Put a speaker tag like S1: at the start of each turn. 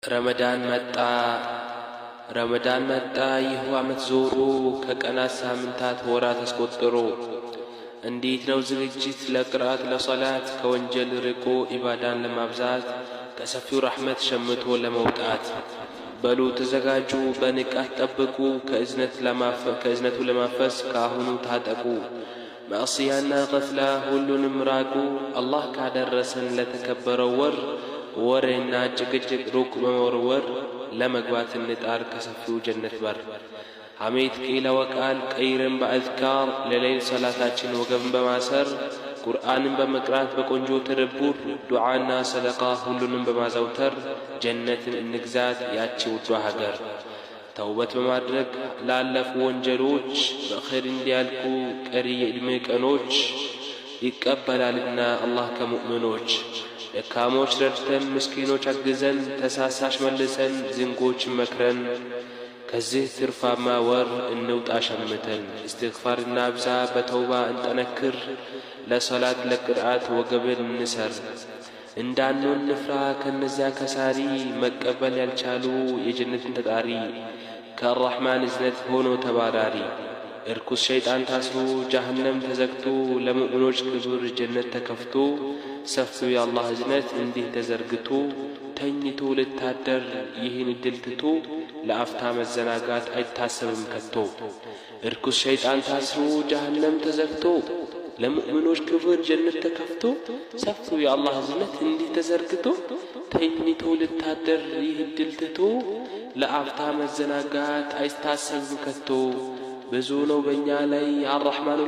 S1: ረመዳን መጣ ይህ ዓመት ዞሮ ከቀናት ሳምንታት ወራት አስቆጥሮ እንዴት ነው ዝግጅት ለቅርአት ለሶላት ከወንጀል ርቆ ኢባዳን ለማብዛት ከሰፊው ረሕመት ሸምቶ ለመውጣት በሉ ተዘጋጁ በንቃት ጠብቁ ከእዝነቱ ለማፈስ ካሁኑ ታጠቁ ማዕሲያና ገፍላ ሁሉንም ራቁ አላህ ካደረሰን ለተከበረው ወሬና ጭቅጭቅ ሩቅ በመወርወር ለመግባት እንጣር ከሰፊው ጀነት በር ሐሜት ቂለ ወቃል ቀይረን በአዝካር ለሌል ሰላታችን ወገብን በማሰር ቁርአንን በመቅራት በቆንጆ ተደቡር ዱዓና ሰደቃ ሁሉንም በማዘውተር ጀነትን እንግዛት ያቺ ውዷ ሀገር ተውበት በማድረግ ላለፉ ወንጀሎች በኸይር እንዲያልቁ ቀሪ የዕድሜ ቀኖች ይቀበላልና አላህ ከሙእሚኖች ደካሞች ረድተን ምስኪኖች አግዘን ተሳሳሽ መልሰን ዝንጎች መክረን ከዚህ ትርፋማ ወር እንውጣ ሸምተን እስትግፋርና ብዛ በተውባ እንጠነክር ለሶላት ለቅርአት ወገብን እንሰር እንዳንሆን ንፍራ ከነዚያ ከሳሪ መቀበል ያልቻሉ የጀነትን ተጣሪ ከአራሕማን እዝነት ሆኖ ተባራሪ እርኩስ ሸይጣን ታስሮ ጀሃነም ተዘግቶ ለሙእሚኖች ክቡር ጀነት ተከፍቶ ሰፊው የአላህ እዝነት እንዲህ ተዘርግቶ ተኝቶ ልታደር ይህን እድል ትቶ ለአፍታ መዘናጋት አይታሰብም ከቶ እርኩስ ሸይጣን ታስሮ ጀሃነም ተዘግቶ ለሙእሚኖች ክቡር ጀነት ተከፍቶ ሰፊው የአላህ እዝነት እንዲህ ተዘርግቶ ተኝቶ ልታደር ይህን እድል ትቶ ለአፍታ መዘናጋት አይታሰብም ከቶ ብዙ ነው በእኛ ላይ አራሕማኑ